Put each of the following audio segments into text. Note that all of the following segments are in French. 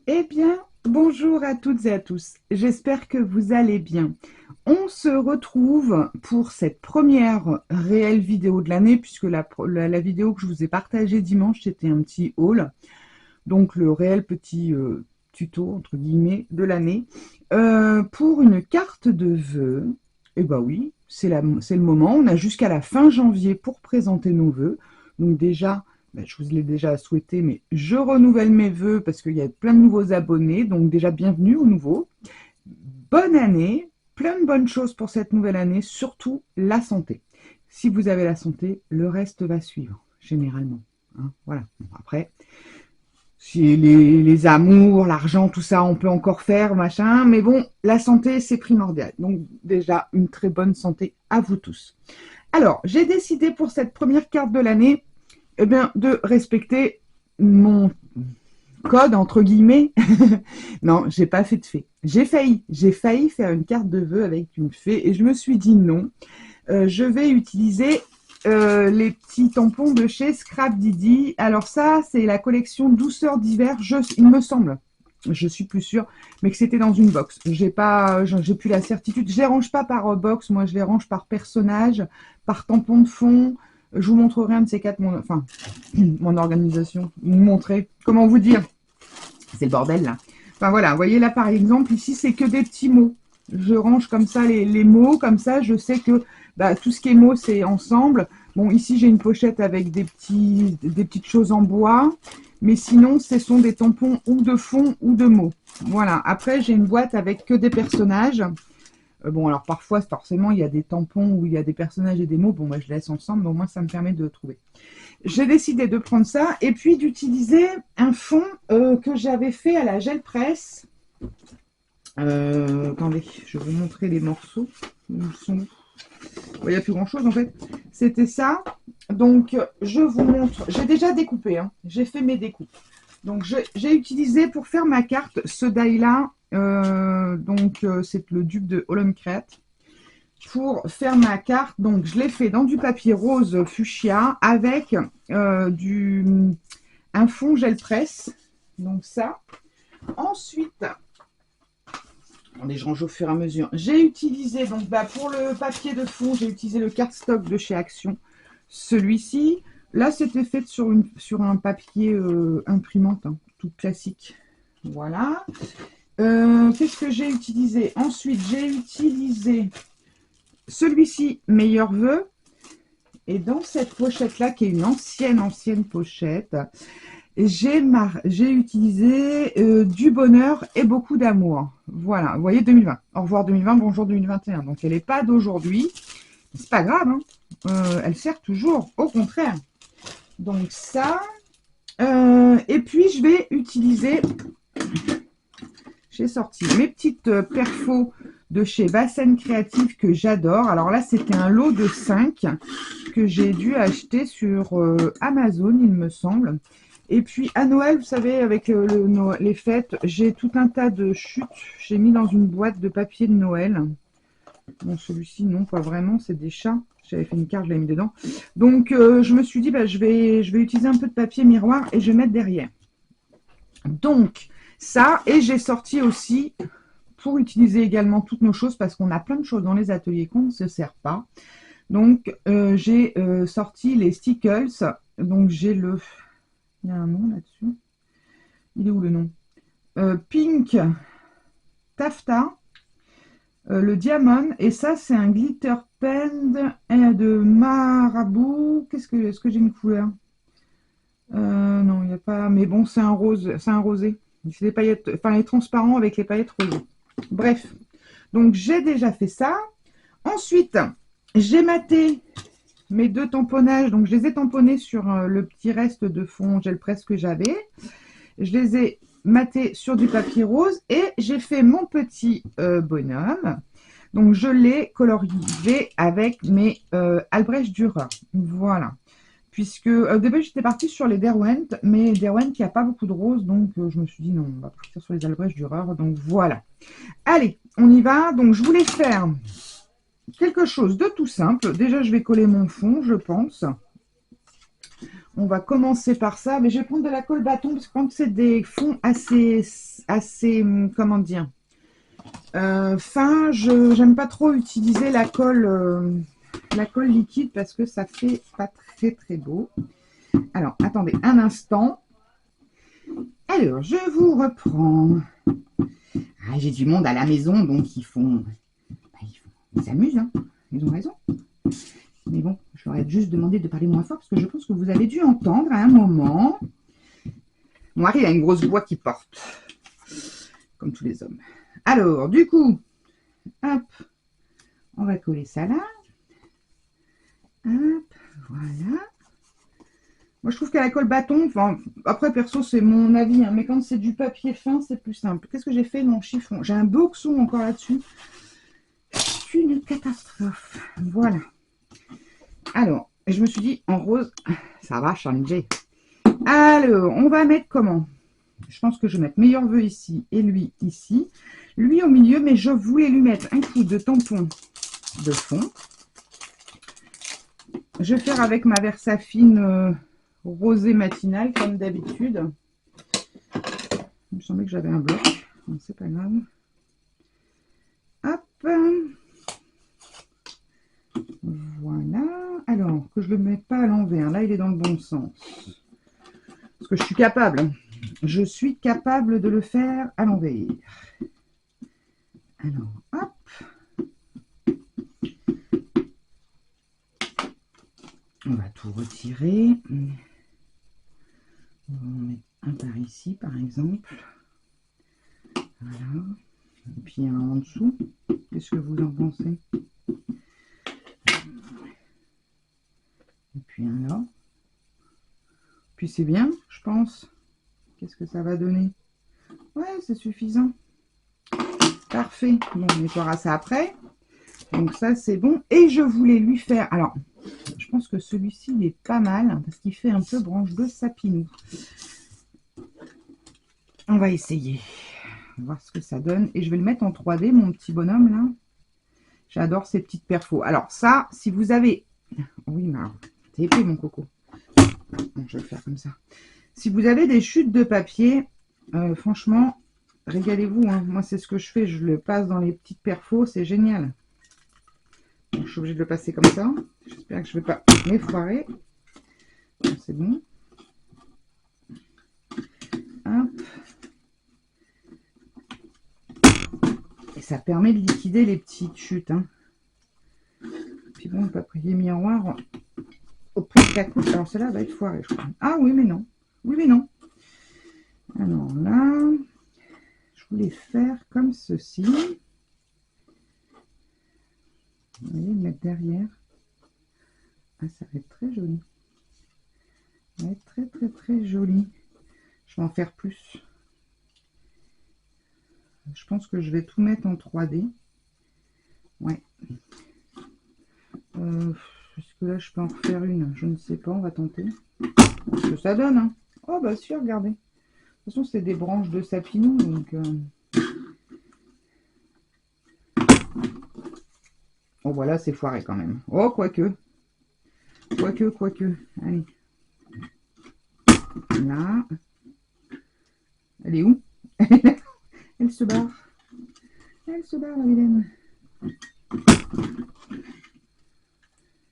Eh bien, bonjour à toutes et à tous. J'espère que vous allez bien. On se retrouve pour cette première réelle vidéo de l'année, puisque la vidéo que je vous ai partagée dimanche, c'était un petit haul. Donc le réel petit tuto, entre guillemets, de l'année. Pour une carte de vœux, eh ben oui, c'est le moment. On a jusqu'à la fin janvier pour présenter nos vœux. Donc déjà, ben, je vous l'ai déjà souhaité, mais je renouvelle mes vœux parce qu'il y a plein de nouveaux abonnés. Donc déjà, bienvenue aux nouveaux. Bonne année, plein de bonnes choses pour cette nouvelle année, surtout la santé. Si vous avez la santé, le reste va suivre, généralement. Hein, voilà. Bon, après, si les amours, l'argent, tout ça, on peut encore faire, machin. Mais bon, la santé, c'est primordial. Donc déjà, une très bonne santé à vous tous. Alors, j'ai décidé pour cette première carte de l'année, eh bien, de respecter mon code, entre guillemets. Non, j'ai pas fait de fée. J'ai failli faire une carte de vœux avec une fée et je me suis dit non. Je vais utiliser les petits tampons de chez Scrap Didi. Alors ça, c'est la collection Douceur d'hiver, il me semble. Je suis plus sûre, mais que c'était dans une box. J'ai plus la certitude. Je les range pas par box, moi je les range par personnage, par tampon de fond. Je vous montrerai un de ces quatre, mon organisation. Vous montrer, comment vous dire, c'est le bordel là. Enfin voilà, vous voyez là par exemple, ici c'est que des petits mots. Je range comme ça les mots, comme ça je sais que bah, tout ce qui est mots c'est ensemble. Bon, ici j'ai une pochette avec des petites choses en bois, mais sinon ce sont des tampons ou de fond ou de mots. Voilà, après j'ai une boîte avec que des personnages. Bon, alors parfois, forcément, il y a des tampons où il y a des personnages et des mots. Bon, moi, je laisse ensemble, mais au moins, ça me permet de trouver. J'ai décidé de prendre ça et puis d'utiliser un fond que j'avais fait à la gel presse. Attendez, je vais vous montrer les morceaux. Ils sont... Il n'y a plus grand chose en fait. C'était ça. Donc, je vous montre. J'ai déjà découpé. Hein. J'ai fait mes découpes. Donc, j'ai utilisé pour faire ma carte ce die-là. C'est le dupe de Holmcrate pour faire ma carte. Donc, je l'ai fait dans du papier rose fuchsia avec un fond gel presse. Donc, ça. Ensuite, attendez, je range au fur et à mesure. J'ai utilisé, donc, pour le papier de fond, j'ai utilisé le cardstock de chez Action. Celui-ci, là, c'était fait sur un papier imprimante, hein, tout classique. Voilà. Qu'est-ce que j'ai utilisé? Ensuite, j'ai utilisé celui-ci, Meilleur Vœu. Et dans cette pochette-là, qui est une ancienne pochette, j'ai utilisé du bonheur et beaucoup d'amour. Voilà, vous voyez 2020. Au revoir 2020, bonjour 2021. Donc elle n'est pas d'aujourd'hui. C'est pas grave, hein. Elle sert toujours, au contraire. Donc ça. Et puis je vais utiliser, j'ai sorti mes petites perfos de chez Bassène Créative que j'adore. Alors là, c'était un lot de 5 que j'ai dû acheter sur Amazon, il me semble. Et puis à Noël, vous savez, avec les fêtes, j'ai tout un tas de chutes. J'ai mis dans une boîte de papier de Noël. Bon, celui-ci, non, pas vraiment, c'est des chats. J'avais fait une carte, je l'ai mis dedans. Donc, je me suis dit, bah, je vais utiliser un peu de papier miroir et je vais mettre derrière. Donc, ça, et j'ai sorti aussi, pour utiliser également toutes nos choses, parce qu'on a plein de choses dans les ateliers qu'on ne se sert pas. Donc, j'ai sorti les stickers. Donc, j'ai le... Il y a un nom là-dessus. Il est où le nom? Pink Taffeta. Le diamant, et ça c'est un glitter pen de Marabout. Est-ce que j'ai une couleur? Non, il n'y a pas, mais bon, c'est un rose, c'est un rosé. C'est des paillettes, enfin les transparents avec les paillettes rosées. Bref, donc j'ai déjà fait ça. Ensuite, j'ai maté mes deux tamponnages, donc je les ai tamponnés sur le petit reste de fond gel presse que j'avais. Je les ai matés sur du papier rose et j'ai fait mon petit bonhomme. Donc, je l'ai colorisé avec mes Albrecht Dürer. Voilà. Puisque au début, j'étais partie sur les Derwent, mais Derwent, il n'y a pas beaucoup de roses, donc je me suis dit non, on va partir sur les Albrecht Dürer. Donc, voilà. Allez, on y va. Donc, je voulais faire quelque chose de tout simple. Déjà, je vais coller mon fond, je pense. on va commencer par ça. Mais je vais prendre de la colle bâton parce que quand c'est des fonds assez, comment dire, fin, je j'aime pas trop utiliser la colle liquide parce que ça fait pas très très beau. Alors, attendez un instant. Alors, je vous reprends. Ah, j'ai du monde à la maison, donc ils s'amusent, hein. Ils ont raison. Mais bon, je leur ai juste demandé de parler moins fort parce que je pense que vous avez dû entendre à un moment. Mon mari a une grosse voix qui porte, comme tous les hommes. Alors, du coup, hop, on va coller ça là. Hop, voilà. Moi, je trouve qu'à la colle bâton, enfin, après, perso, c'est mon avis, hein, mais quand c'est du papier fin, c'est plus simple. Qu'est-ce que j'ai fait? Mon chiffon. J'ai un boxon encore là-dessus. C'est une catastrophe. Voilà. Alors, je me suis dit, en rose, ça va changer. Alors, on va mettre comment? Je pense que je vais mettre meilleur vœu ici et lui ici. Lui au milieu, mais je voulais lui mettre un coup de tampon de fond. Je vais faire avec ma Versafine rosée matinale, comme d'habitude. Il me semblait que j'avais un bloc. Bon, c'est pas grave. Hop. Voilà. Alors, que je ne le mette pas à l'envers. Là, il est dans le bon sens. Parce que je suis capable. Je suis capable de le faire à l'envers. Alors, hop. On va tout retirer. On va en mettre un par ici, par exemple. Voilà. Et puis un en dessous. Qu'est-ce que vous en pensez? Et puis un là. Puis c'est bien, je pense. Qu'est-ce que ça va donner? Ouais, c'est suffisant. Parfait. Bon, on nettoiera ça après. Donc ça, c'est bon. Et je voulais lui faire... Alors, je pense que celui-ci, il est pas mal. Parce qu'il fait un peu branche de sapinou. On va essayer. On va voir ce que ça donne. Et je vais le mettre en 3D, mon petit bonhomme, là. J'adore ces petites perfos. Alors ça, si vous avez... Oui, mais alors, t'es épais, mon coco. Bon, je vais le faire comme ça. Si vous avez des chutes de papier, franchement, régalez-vous. Hein. Moi, c'est ce que je fais. Je le passe dans les petites perfos. C'est génial. Bon, je suis obligée de le passer comme ça. J'espère que je ne vais pas m'effoirer. Bon, c'est bon. Hop. Et ça permet de liquider les petites chutes. Hein. Puis bon, le papier miroir au prix de 4 coups. Alors, celle-là va être foirée, je crois. Ah oui, mais non. Oui, mais non. Alors là, je voulais faire comme ceci. Vous voyez, le mettre derrière. Ah, ça va être très joli. Ça va être très, très, très joli. Je vais en faire plus. Je pense que je vais tout mettre en 3D. Ouais. Est-ce que là, je peux en refaire une? Je ne sais pas, on va tenter. Ce que ça donne, hein. Oh, bah si, regardez. De toute façon, c'est des branches de sapinou, donc... Oh, voilà, c'est foiré quand même. Oh, quoique. Quoique. Allez. Là. Elle est où? Elle se barre. Elle se barre, la vilaine.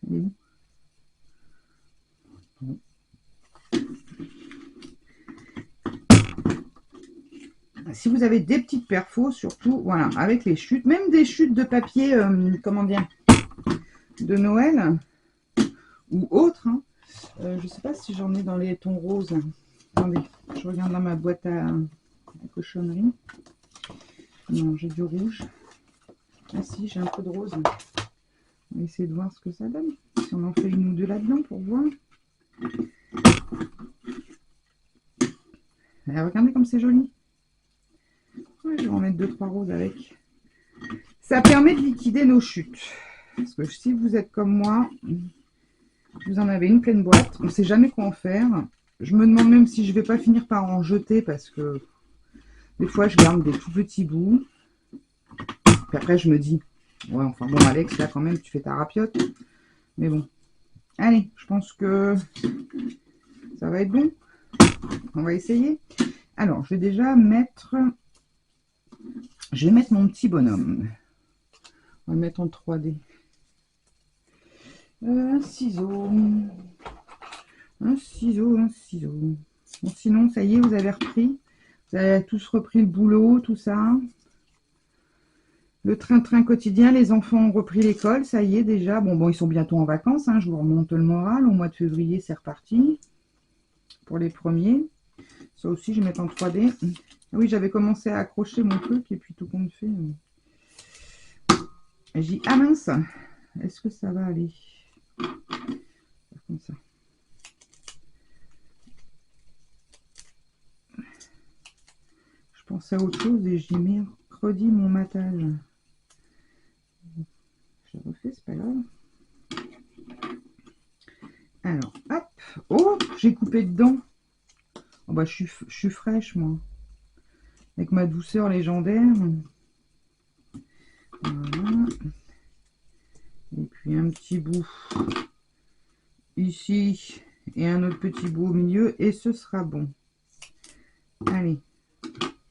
Elle est où? Bon. Si vous avez des petites perfos, surtout, voilà, avec les chutes, même des chutes de papier, comment dire, de Noël ou autres. Hein. Je ne sais pas si j'en ai dans les tons roses. Attendez, je regarde dans ma boîte à cochonnerie. Non, j'ai du rouge. Ah si, j'ai un peu de rose. On va essayer de voir ce que ça donne. Si on en fait une ou deux là-dedans pour voir. Regardez comme c'est joli. Ouais, je vais en mettre 2-3 roses avec. Ça permet de liquider nos chutes. Parce que si vous êtes comme moi, vous en avez une pleine boîte, on ne sait jamais quoi en faire. Je me demande même si je ne vais pas finir par en jeter parce que des fois je garde des tout petits bouts. Puis après je me dis, ouais enfin bon Alex, là quand même tu fais ta rapiote. Mais bon. Allez, je pense que Ça va être bon. On va essayer. Alors, je vais déjà mettre... Je vais mettre mon petit bonhomme. On va le mettre en 3D. Un ciseau. Un ciseau, un ciseau. Bon, sinon, ça y est, vous avez repris. Vous avez tous repris le boulot, tout ça. Le train-train quotidien, les enfants ont repris l'école, ça y est déjà. Bon, ils sont bientôt en vacances, hein, je vous remonte le moral. Au mois de février, c'est reparti pour les premiers. Ça aussi, je vais mettre en 3D. Ah oui, j'avais commencé à accrocher mon truc et puis tout compte fait. J'ai dit, ah mince, est-ce que ça va aller comme ça? Je pensais à autre chose et j'ai mercredi mon matage. Je refais, c'est pas grave. Alors, hop. Oh, j'ai coupé dedans. Oh, bah, je suis fraîche, moi. Avec ma douceur légendaire. Voilà. Et puis un petit bout ici. Et un autre petit bout au milieu. Et ce sera bon. Allez.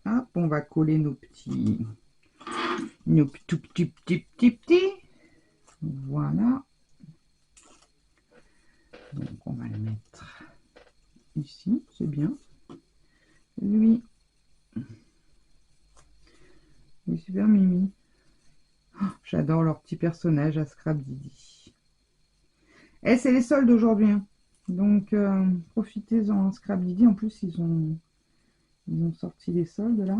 Hop, on va coller nos petits... Nos tout petits. Voilà. Donc, on va le mettre ici. C'est bien. Lui. Il est super mimi. Oh, j'adore leur petit personnage à Scrap Didi. Et c'est les soldes aujourd'hui. Hein. Donc, profitez-en. Scrap Didi, en plus, ils ont sorti les soldes là.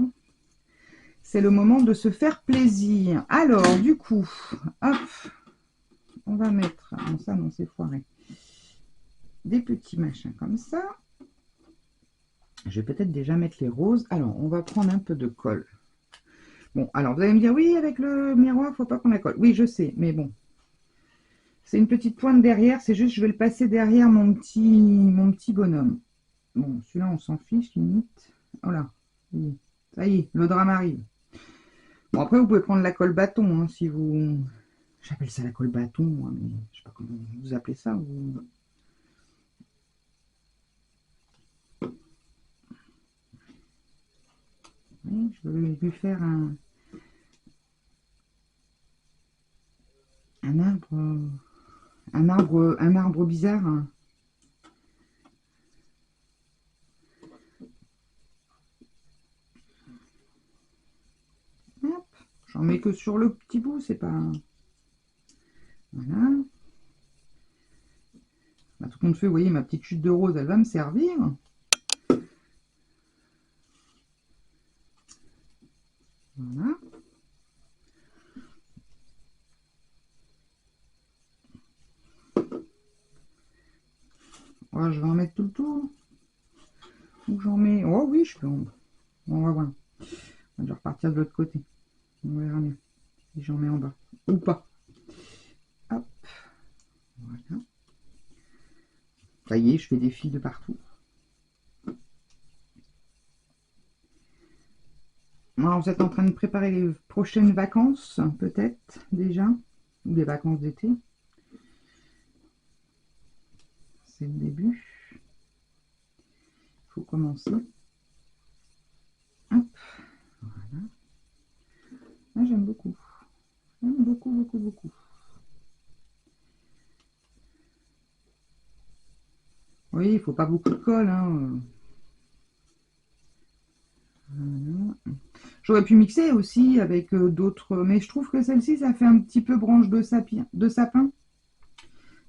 C'est le moment de se faire plaisir. Alors, du coup, hop, on va mettre... Bon, ça, non, c'est foiré. Des petits machins comme ça. Je vais peut-être déjà mettre les roses. Alors, on va prendre un peu de colle. Bon, alors, vous allez me dire, oui, avec le miroir, il ne faut pas qu'on la colle. Oui, je sais, mais bon. C'est une petite pointe derrière. C'est juste, je vais le passer derrière mon petit bonhomme. Bon, celui-là, on s'en fiche, limite. Voilà. Ça y est, le drame arrive. Bon, après, vous pouvez prendre la colle bâton, hein, si vous... J'appelle ça la colle bâton, moi, mais je sais pas comment vous appelez ça. Oui, je vais lui faire un arbre bizarre. Hein. Hop, j'en mets que sur le petit bout, c'est pas... Voilà. Bah, tout compte fait, vous voyez, ma petite chute de rose, elle va me servir. Voilà. Oh, je vais en mettre tout le tour. Ou j'en mets... Oh oui, je peux en... On va voir. Je vais repartir de l'autre côté. On verra bien. Si j'en mets en bas. Ou pas. Hop. Voilà. Ça y est, je fais des fils de partout. Alors, vous êtes en train de préparer les prochaines vacances, peut-être, déjà. Ou les vacances d'été. C'est le début. Il faut commencer. Hop. Voilà. Là, j'aime beaucoup. J'aime beaucoup, beaucoup, beaucoup. Oui, il ne faut pas beaucoup de colle. Hein. Voilà. J'aurais pu mixer aussi avec d'autres, mais je trouve que celle-ci, ça fait un petit peu branche de sapin.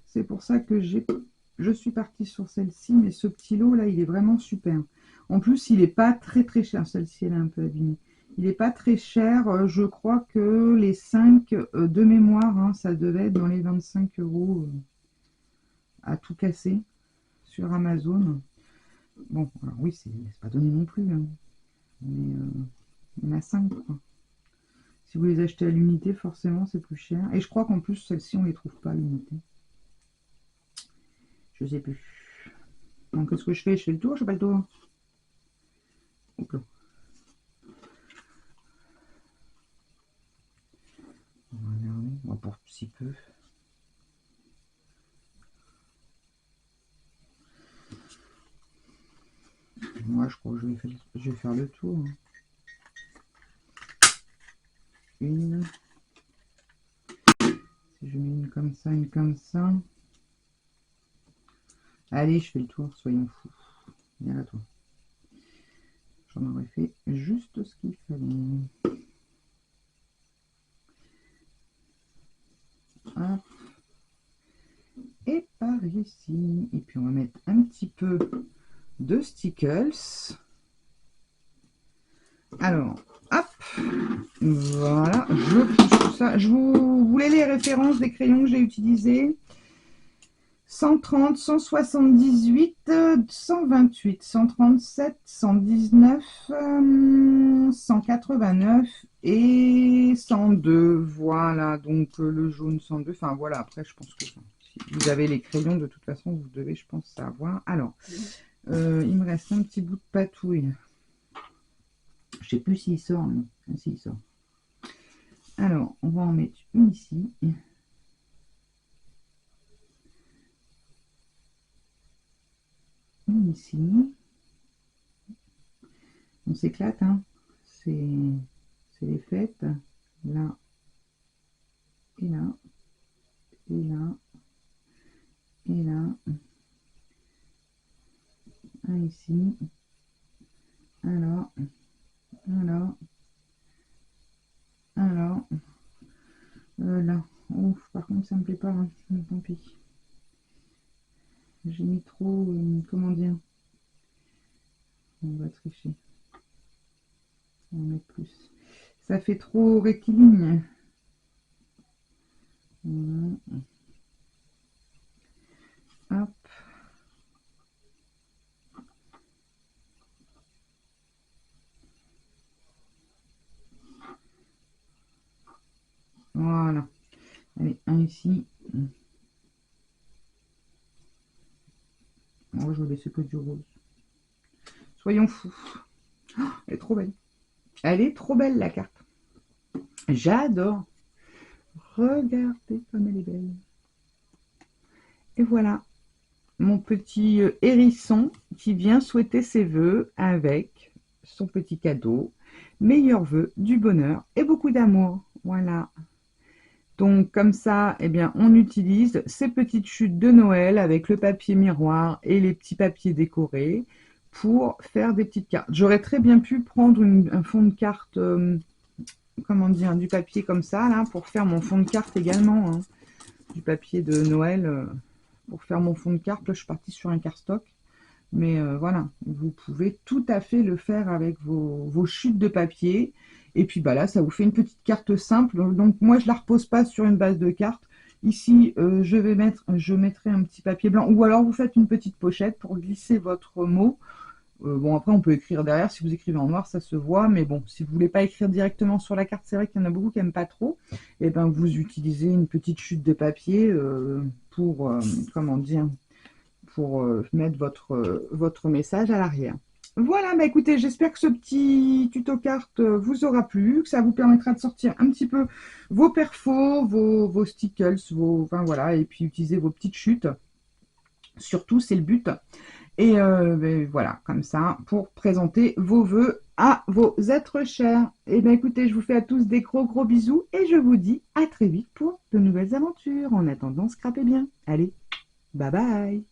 C'est pour ça que je suis partie sur celle-ci, mais ce petit lot là, il est vraiment super. En plus, il n'est pas très très cher. Celle-ci, elle est un peu abîmée. Il n'est pas très cher. Je crois que les 5 de mémoire, hein, ça devait être dans les 25 € à tout casser sur Amazon. Bon, alors oui, c'est pas donné non plus. Hein. Mais il y en a 5, quoi. Si vous les achetez à l'unité, forcément, c'est plus cher. Et je crois qu'en plus, celles-ci, on ne les trouve pas à l'unité. Je sais plus. Donc, qu'est-ce que je fais? Je fais le tour? Je fais pas le tour? Hop là. On va regarder. On va pour si peu. Moi, je crois que je vais faire le tour. Une. Si je mets une comme ça, une comme ça. Allez, je fais le tour, soyons fous. Viens à toi. J'en aurais fait juste ce qu'il fallait. Hop. Et par ici. Et puis on va mettre un petit peu de stickles. Alors, hop. Voilà, je pousse tout ça. Je vous voulais les références des crayons que j'ai utilisés. 130, 178, 128, 137, 119, 189 et 102. Voilà, donc le jaune 102. Enfin voilà, après je pense que si vous avez les crayons, de toute façon, vous devez, je pense, savoir. Alors, il me reste un petit bout de patouille. Je sais plus s'il sort, non. Ah, si, il sort. Alors, on va en mettre une ici. Une ici. On s'éclate, hein. C'est les fêtes. Là. Et là. Et là. Et là. Un ici. Alors. Alors. Alors. Là. Ouf, par contre, ça me plaît pas. Hein. Tant pis. J'ai mis trop. Comment dire? On va tricher. On va mettre plus. Ça fait trop rectiligne. Voilà. Hop. Voilà. Allez, un ici. Oh, je vais laisser que du rose. Soyons fous. Oh, elle est trop belle. Elle est trop belle, la carte. J'adore. Regardez comme elle est belle. Et voilà. Mon petit hérisson qui vient souhaiter ses vœux avec son petit cadeau. Meilleurs vœux, du bonheur et beaucoup d'amour. Voilà. Donc comme ça, eh bien, on utilise ces petites chutes de Noël avec le papier miroir et les petits papiers décorés pour faire des petites cartes. J'aurais très bien pu prendre un fond de carte, comment dire, du papier comme ça, là, pour faire mon fond de carte également. Hein. Du papier de Noël pour faire mon fond de carte. Là, je suis partie sur un cardstock. Mais voilà, vous pouvez tout à fait le faire avec vos chutes de papier. Et puis bah là, ça vous fait une petite carte simple. Donc moi, je la repose pas sur une base de cartes. Ici, je mettrai un petit papier blanc. Ou alors vous faites une petite pochette pour glisser votre mot. Bon, après, on peut écrire derrière. Si vous écrivez en noir, ça se voit. Mais bon, si vous voulez pas écrire directement sur la carte, c'est vrai qu'il y en a beaucoup qui n'aiment pas trop. Et ben, vous utilisez une petite chute de papier pour, comment dire, pour mettre votre message à l'arrière. Voilà, bah écoutez, j'espère que ce petit tuto carte vous aura plu, que ça vous permettra de sortir un petit peu vos perfos, vos stickers, enfin voilà, et puis utiliser vos petites chutes. Surtout, c'est le but. Et ben, voilà, comme ça, pour présenter vos vœux à vos êtres chers. Et bien écoutez, je vous fais à tous des gros bisous et je vous dis à très vite pour de nouvelles aventures. En attendant, scrapez bien. Allez, bye bye.